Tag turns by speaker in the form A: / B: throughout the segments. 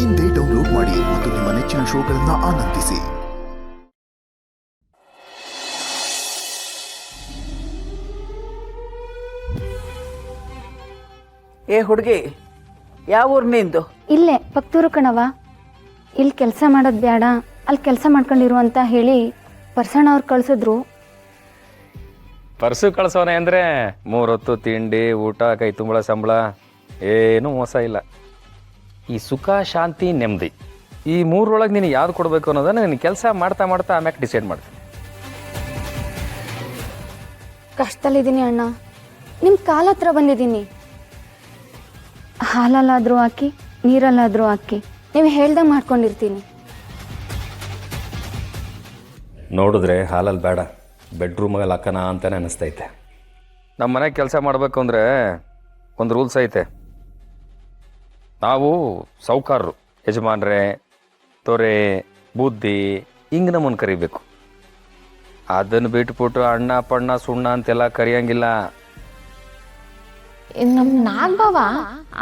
A: ಇಂದೇ ಡೌನ್ಲೋಡ್ ಮಾಡಿ ಮತ್ತು ನಿಮ್ಮ ನೆಚ್ಚಿನ ಶೋಗಳನ್ನು ಆನಂದಿಸಿ.
B: ಏ ಹುಡುಗಿ, ಯಾವ ಊರು ನಿಂದು?
C: ಇಲ್ಲೇ ಪಕ್ತೂರು ಕಣವ. ಇಲ್ಲಿ ಕೆಲಸ ಮಾಡೋದು ಬೇಡ, ಅಲ್ಲಿ ಕೆಲಸ ಮಾಡ್ಕೊಂಡಿರು ಅಂತ ಹೇಳಿ ಪರ್ಸಣ್ಣ ಅವ್ರು ಕಳಿಸಿದ್ರು.
D: ಪರ್ಸು ಕಳ್ಸೋನೆ ಅಂದರೆ 3 ಹೊತ್ತು ತಿಂಡಿ, ಊಟ, ಕೈ ತುಂಬಳ ಸಂಬಳ, ಏನೂ ಮೋಸ ಇಲ್ಲ. ಈ ಸುಖ, ಶಾಂತಿ, ನೆಮ್ಮದಿ, ಈ ಮೂರರೊಳಗೆ ನೀನು ಯಾವ್ದು ಕೊಡಬೇಕು ಅನ್ನೋದನ್ನ ನೀನು ಕೆಲಸ ಮಾಡ್ತಾ ಮಾಡ್ತಾ ಆಮ್ಯಾಕೆ ಡಿಸೈಡ್ ಮಾಡ್ತೀನಿ.
C: ಕಷ್ಟದಲ್ಲಿದ್ದೀನಿ ಅಣ್ಣ, ನಿಮ್ಮ ಕಾಲ ಹತ್ರ ಬಂದಿದ್ದೀನಿ. ಹಾಲಲ್ಲಾದರೂ ಹಾಕಿ, ನೀರಲ್ಲಾದರೂ ಹಾಕಿ, ನೀವು ಹೇಳ್ದಂಗೆ ಮಾಡ್ಕೊಂಡಿರ್ತೀನಿ.
D: ನೋಡಿದ್ರೆ ಹಾಲಲ್ಲಿ ಬೇಡ, ಬೆಡ್ರೂಮಲ್ಲಿ ಹಾಕೋಣ ಅಂತಲೇ ಅನ್ನಿಸ್ತೈತೆ. ನಮ್ಮ ಮನೆಗೆ ಕೆಲಸ ಮಾಡಬೇಕು ಅಂದರೆ ಒಂದು ರೂಲ್ಸ್ ಐತೆ. ನಾವು ಸೌಕಾರರು, ಯಜಮಾನ್ರೆ, ತೊರೆ, ಬುದ್ಧಿ ಹಿಂಗೆ ನಮ್ಮನ್ನು ಕರಿಬೇಕು. ಅದನ್ನು ಬಿಟ್ಬಿಟ್ಟು ಅಣ್ಣ ಪಣ್ಣ ಸುಣ್ಣ ಅಂತೆಲ್ಲ ಕರಿಯಂಗಿಲ್ಲ.
E: ನಮ್ಮ ನಾಗಭಾವ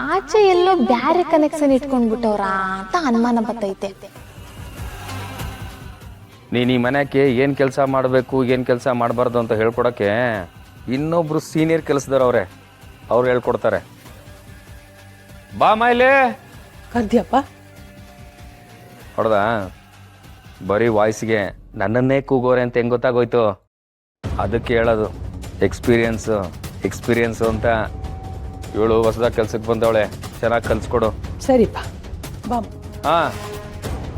E: ಆಚೆ ಎಲ್ಲೋ ಬ್ಯಾರೆ ಕನೆಕ್ಷನ್ ಇಟ್ಕೊಂಡ್ಬಿಟ್ಟವ್ರ ಅಂತ ಅನುಮಾನ ಬರ್ತೈತೆ.
D: ನೀನು ಈ ಮನೆಗೆ ಏನು ಕೆಲಸ ಮಾಡಬೇಕು, ಏನು ಕೆಲಸ ಮಾಡಬಾರ್ದು ಅಂತ ಹೇಳ್ಕೊಡೋಕ್ಕೆ ಇನ್ನೊಬ್ರು ಸೀನಿಯರ್ ಕೆಲಸದವ್ರವ್ರೆ, ಅವ್ರು ಹೇಳ್ಕೊಡ್ತಾರೆ. ಬಾ ಮಾಯ್ಲೆ
B: ಕರ್ದ್ಯಪ್ಪ?
D: ಹೊಡೆದ ಬರೀ ವಾಯ್ಸ್ಗೆ ನನ್ನನ್ನೇ ಕೂಗೋರೆ ಅಂತ ಹೆಂಗೆ ಗೊತ್ತಾಗೋಯ್ತು? ಅದಕ್ಕೆ ಹೇಳೋದು ಎಕ್ಸ್ಪೀರಿಯನ್ಸು ಅಂತ. ಇವಳು ಹೊಸದಾಗಿ ಕೆಲ್ಸಕ್ಕೆ ಬಂದವಳೆ, ಚೆನ್ನಾಗಿ ಕಲಿಸ್ಕೊಡು.
B: ಸರಿಪ್ಪ, ಬಾ.
D: ಹಾಂ,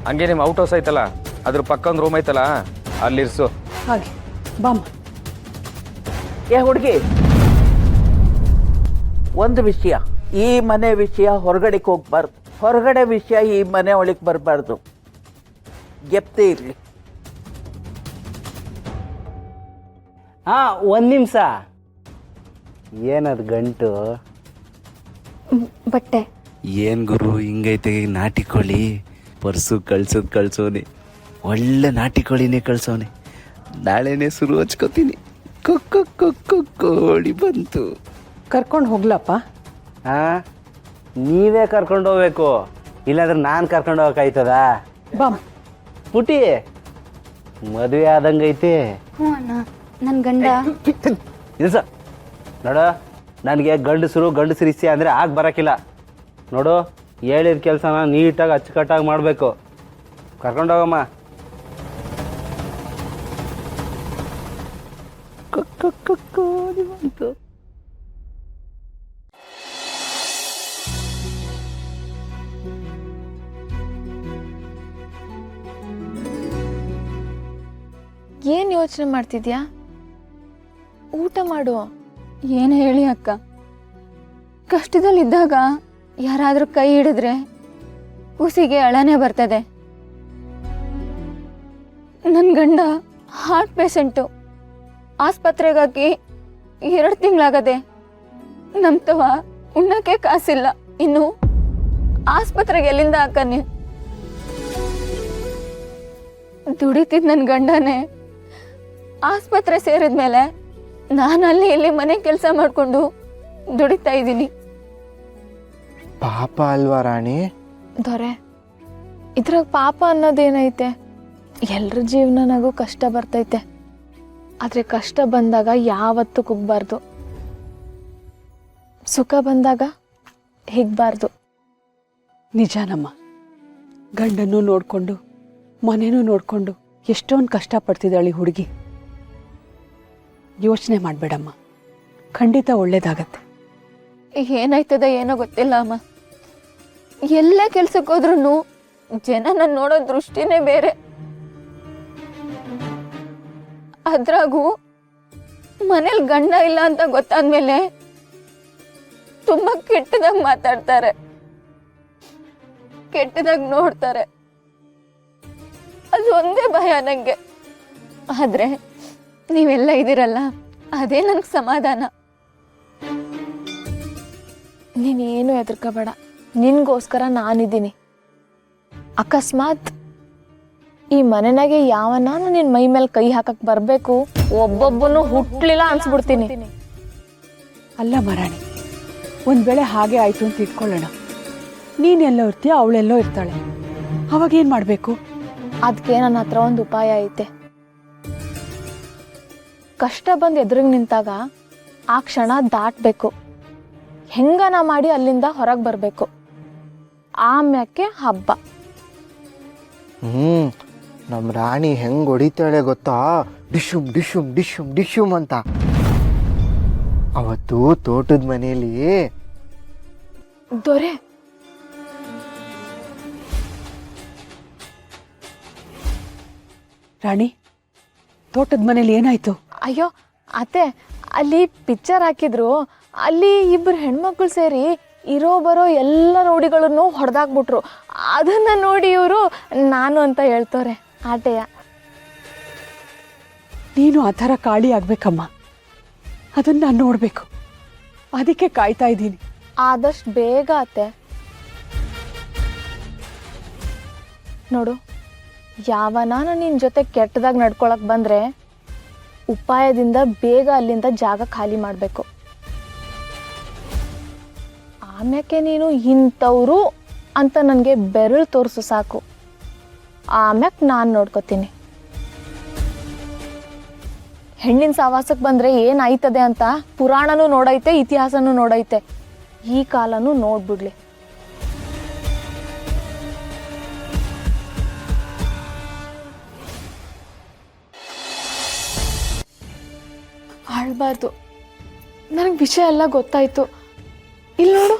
D: ಹಂಗೆ ನಿಮ್ಮ ಔಟ್ ಹೌಸ್ ಐತಲ್ಲ, ಅದ್ರ ಪಕ್ಕ ಒಂದು ರೂಮ್ ಐತಲ್ಲ, ಅಲ್ಲಿರ್ಸು.
B: ಹಾಗೆ ಬಾಮ್ಮ. ಏ ಹುಡುಗಿ, ಒಂದು ವಿಷಯ, ಈ ಮನೆ ವಿಷಯ ಹೊರಗಡೆಗೆ ಹೋಗ್ಬಾರ್ದು, ಹೊರಗಡೆ ವಿಷಯ ಈ ಮನೆ ಒಳಗೆ ಬರಬಾರ್ದು. ಗೆಪ್ತೇ ಇರಲಿ.
F: ಒಂದು ನಿಮಿಷ. ಏನದು ಗಂಟು?
C: ಬಟ್ಟೆ.
F: ಏನು ಗುರು ಹಿಂಗೈತೆ ನಾಟಿ ಕೋಳಿ? ಪರ್ಸು ಕಳ್ಸೋನೆ, ಒಳ್ಳೆ ನಾಟಿ ಕೋಳಿನೇ ಕಳ್ಸೋನೆ. ನಾಳೆನೇ ಶುರು ಹಚ್ಕೋತೀನಿ. ಕೋಳಿ ಬಂತು.
B: ಕರ್ಕೊಂಡು ಹೋಗ್ಲಪ್ಪ?
F: ಹಾಂ, ನೀವೇ ಕರ್ಕೊಂಡು ಹೋಗ್ಬೇಕು, ಇಲ್ಲಾಂದ್ರೆ ನಾನು ಕರ್ಕೊಂಡು ಹೋಗಕ್ಕಾಯ್ತದ?
B: ಬಾಮ್.
F: ಪುಟಿ ಮದುವೆ ಆದಂಗೈತೆ.
C: ಹ್ಞೂ ಅಣ್ಣ, ನನ್ನ ಗಂಡ.
F: ಇಲ್ಸ ನೋಡು, ನನಗೆ ಗಂಡಸರು ಇಸ್ಸಿ ಅಂದರೆ ಆಗ ಬರೋಕ್ಕಿಲ್ಲ. ನೋಡು, ಹೇಳಿದ ಕೆಲಸನ ನೀಟಾಗಿ ಅಚ್ಚುಕಟ್ಟಾಗಿ ಮಾಡಬೇಕು. ಕರ್ಕೊಂಡೋಗಮ್ಮ. ಬಂತು.
E: ಏನ್ ಯೋಚನೆ ಮಾಡ್ತಿದ್ಯಾ? ಊಟ ಮಾಡು.
C: ಏನು ಹೇಳಿ ಅಕ್ಕ, ಕಷ್ಟದಲ್ಲಿದ್ದಾಗ ಯಾರಾದರೂ ಕೈ ಹಿಡಿದ್ರೆ ಉಸಿಗೆ ಅಳನೆ ಬರ್ತದೆ. ನನ್ನ ಗಂಡ ಹಾರ್ಟ್ ಪೇಷಂಟು, ಆಸ್ಪತ್ರೆಗಾಗಿ 2 ತಿಂಗಳಾಗದೆ. ನಮ್ತವ ಉಣ್ಣಕ್ಕೆ ಕಾಸಿಲ್ಲ, ಇನ್ನು ಆಸ್ಪತ್ರೆಗೆ ಎಲ್ಲಿಂದ ಹಾಕನೆ? ದುಡಿತಿದ್ ನನ್ನ ಗಂಡನೇ ಆಸ್ಪತ್ರೆ ಸೇರಿದ್ಮೇಲೆ ನಾನು ಅಲ್ಲಿ ಇಲ್ಲಿ ಮನೆ ಕೆಲಸ ಮಾಡಿಕೊಂಡು ದುಡಿತಾ ಇದ್ದೀನಿ.
G: ಪಾಪ ಅಲ್ವಾ ರಾಣಿ?
E: ದೊರೆ, ಇದ್ರಾಗ ಪಾಪ ಅನ್ನೋದೇನೈತೆ? ಎಲ್ರ ಜೀವನನಾಗೂ ಕಷ್ಟ ಬರ್ತೈತೆ, ಆದರೆ ಕಷ್ಟ ಬಂದಾಗ ಯಾವತ್ತೂ ಕುಗ್ಬಾರ್ದು, ಸುಖ ಬಂದಾಗ ಹಿಗ್ಬಾರ್ದು.
H: ನಿಜಾನಮ್ಮ, ಗಂಡನ್ನು ನೋಡಿಕೊಂಡು ಮನೇನೂ ನೋಡಿಕೊಂಡು ಎಷ್ಟೊಂದು ಕಷ್ಟಪಡ್ತಿದ್ದಾಳೆ ಹುಡುಗಿ. ಯೋಚನೆ ಮಾಡಬೇಡಮ್ಮ, ಖಂಡಿತ ಒಳ್ಳೇದಾಗತ್ತೆ.
C: ಏನಾಯ್ತದ ಏನೋ ಗೊತ್ತಿಲ್ಲ ಅಮ್ಮ. ಎಲ್ಲ ಕೆಲ್ಸಕ್ಕೆ ಹೋದ್ರೂ ಜನ ನನ್ನ ನೋಡೋ ದೃಷ್ಟಿನೇ ಬೇರೆ. ಅದ್ರಾಗೂ ಮನೇಲಿ ಗಂಡ ಇಲ್ಲ ಅಂತ ಗೊತ್ತಾದ್ಮೇಲೆ ತುಂಬಾ ಕೆಟ್ಟದಾಗ ಮಾತಾಡ್ತಾರೆ, ಕೆಟ್ಟದಾಗ ನೋಡ್ತಾರೆ. ಅದು ಒಂದೇ ಭಯ ನಂಗೆ. ಆದ್ರೆ ನೀವೆಲ್ಲ ಇದ್ದೀರಲ್ಲ, ಅದೇ ನನಗೆ ಸಮಾಧಾನ.
E: ನೀನೇನು ಹೆದರ್ಕೋಬೇಡ, ನಿನ್ಗೋಸ್ಕರ ನಾನಿದ್ದೀನಿ. ಅಕಸ್ಮಾತ್ ಈ ಮನೆನಾಗೆ ಯಾವನಾನು ನಿನ್ ಮೈ ಮೇಲೆ ಕೈ ಹಾಕಕ್ ಬರ್ಬೇಕು, ಒಬ್ಬೊಬ್ಬನು ಹುಟ್ಲಿಲ್ಲ ಅನ್ಸ್ಬಿಡ್ತೀನಿ.
H: ಅಲ್ಲ ಮರಾಣಿ, ಒಂದು ವೇಳೆ ಹಾಗೆ ಆಯಿತು ಅಂತ ಇಟ್ಕೊಳ್ಳೋಣ, ನೀನೆಲ್ಲೋ ಇರ್ತೀಯ, ಅವಳೆಲ್ಲೋ ಇರ್ತಾಳೆ. ಅವಾಗ ಏನು ಮಾಡಬೇಕು?
E: ಅದಕ್ಕೆ ನನ್ನ ಹತ್ರ ಒಂದು ಉಪಾಯ ಐತೆ. ಕಷ್ಟ ಬಂದು ಎದುರಿಗೆ ನಿಂತಾಗ ಆ ಕ್ಷಣ ದಾಟಬೇಕು, ಹೆಂಗನ ಮಾಡಿ ಅಲ್ಲಿಂದ ಹೊರಗೆ ಬರಬೇಕು. ಆಮ್ಯಾಕೆ ಹಬ್ಬ.
G: ನಮ್ಮ ರಾಣಿ ಹೆಂಗ್ ಹೊಡಿತಾಳೆ ಗೊತ್ತಾ? ಡಿಶುಮ್ ಡಿಶುಮ್ ಡಿಶುಮ್ ಡಿಶುಮ್ ಅಂತ. ಅವತ್ತು ತೋಟದ ಮನೆಯಲ್ಲಿ
E: ದೊರೆ
H: ರಾಣಿ, ತೋಟದ ಮನೇಲಿ ಏನಾಯ್ತು?
E: ಅಯ್ಯೋ ಅತ್ತೆ, ಅಲ್ಲಿ ಪಿಕ್ಚರ್ ಹಾಕಿದ್ರು. ಅಲ್ಲಿ ಇಬ್ಬರು ಹೆಣ್ಮಕ್ಳು ಸೇರಿ ಇರೋ ಬರೋ ಎಲ್ಲ ರೌಡಿಗಳನ್ನು ಹೊಡೆದಾಕ್ಬಿಟ್ರು. ಅದನ್ನ ನೋಡಿ ಇವರು ನಾನು ಅಂತ ಹೇಳ್ತವ್ರೆ. ಆಟೆಯ
H: ನೀನು ಆ ಥರ ಕಾಳಿ ಆಗ್ಬೇಕಮ್ಮ. ಅದನ್ನ ನಾನು ನೋಡಬೇಕು, ಅದಕ್ಕೆ ಕಾಯ್ತಾ ಇದ್ದೀನಿ.
E: ಆದಷ್ಟು ಬೇಗ ಅತ್ತೆ. ನೋಡು, ಯಾವನಾನ ನಿನ್ನ ಜೊತೆ ಕೆಟ್ಟದಾಗ ನಡ್ಕೊಳಕ್ ಬಂದ್ರೆ ಉಪಾಯದಿಂದ ಬೇಗ ಅಲ್ಲಿಂದ ಜಾಗ ಖಾಲಿ ಮಾಡಬೇಕು. ಆಮ್ಯಾಕೆ ನೀನು ಇಂಥವ್ರು ಅಂತ ನನಗೆ ಬೆರಳು ತೋರಿಸು ಸಾಕು. ಆಮ್ಯಾಕೆ ನಾನು ನೋಡ್ಕೋತೀನಿ. ಹೆಣ್ಣಿನ ಸಹವಾಸಕ್ಕೆ ಬಂದರೆ ಏನಾಯ್ತದೆ ಅಂತ ಪುರಾಣನೂ ನೋಡೈತೆ, ಇತಿಹಾಸನೂ ನೋಡೈತೆ. ಈ ಕಾಲನೂ ನೋಡ್ಬಿಡ್ಲಿ. ಆಳ್ಬಾರ್ದು. ನನಗೆ ವಿಷಯ ಎಲ್ಲ ಗೊತ್ತಾಯ್ತು. ಇಲ್ಲಿ ನೋಡು,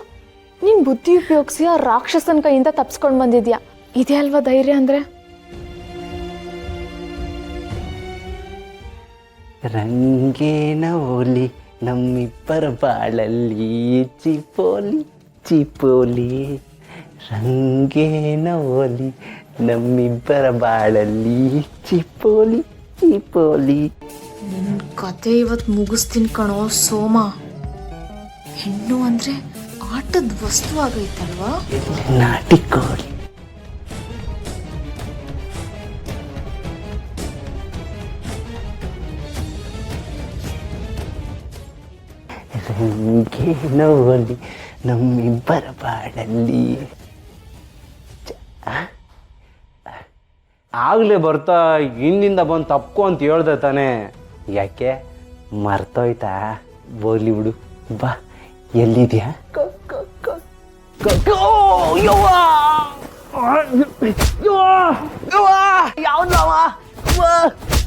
E: ನೀನು ಬುದ್ಧಿ ಉಪಯೋಗಿಸಿ ಆ ರಾಕ್ಷಸನ ಕೈಯಿಂದ ತಪ್ಸ್ಕೊಂಡು ಬಂದಿದ್ಯಾ. ಇದೇ ಅಲ್ವಾ ಧೈರ್ಯ ಅಂದರೆ?
F: ರಂಗೇನ ಓಲಿ ನಮ್ಮಿಬ್ಬರ ಬಾಳಲ್ಲಿ ಚಿಪೋಲಿ ಚಿಪೋಲಿ. ರಂಗೇನ ಓಲಿ ನಮ್ಮಿಬ್ಬರ ಬಾಳಲ್ಲಿ ಚಿಪೋಲಿ ಚಿಪೋಲಿ.
E: ನಿನ್ನ ಕತೆ ಇವತ್ತು ಮುಗಿಸ್ತೀನಿ ಕಣೋ ಸೋಮ. ಹೆಣ್ಣು ಅಂದರೆ ಆಟದ ವಸ್ತು ಆಗೈತಲ್ವಾ?
F: ನಾಟಿಕೋಳಿ. ರಂಗೇನ ಓಲಿ ನಮ್ಮಿಬ್ಬರ ಬಾಳಲ್ಲಿ.
I: ಆಗ್ಲೇ ಬರ್ತಾ ಹಿಂದಿಂದ ಬಂದು ತಪ್ಕೊ ಅಂತ ಹೇಳ್ದೆ ತಾನೆ. ಯಾಕೆ ಮರ್ತೋಯ್ತಾ? ಬೋಗ್ಲಿ ಬಿಡು, ಬಾ. ಎಲ್ಲಿದ್ಯಾ?
G: ಯಾವ್ದವ?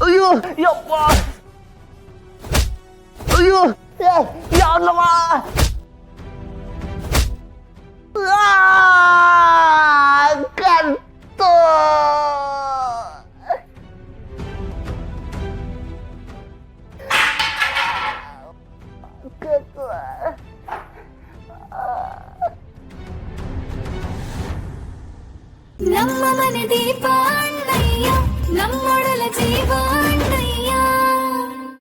G: ಅಯ್ಯೋ ಯಪ್ಪ, ಅಯ್ಯೋ ಯಾವ್ದವ? ಕತ್ತೋ.
J: ನಮ್ಮ ಮನೆ ದೀಪ ಅಣ್ಣಯ್ಯ, ನಮ್ಮೊಡಲ ಜೀವ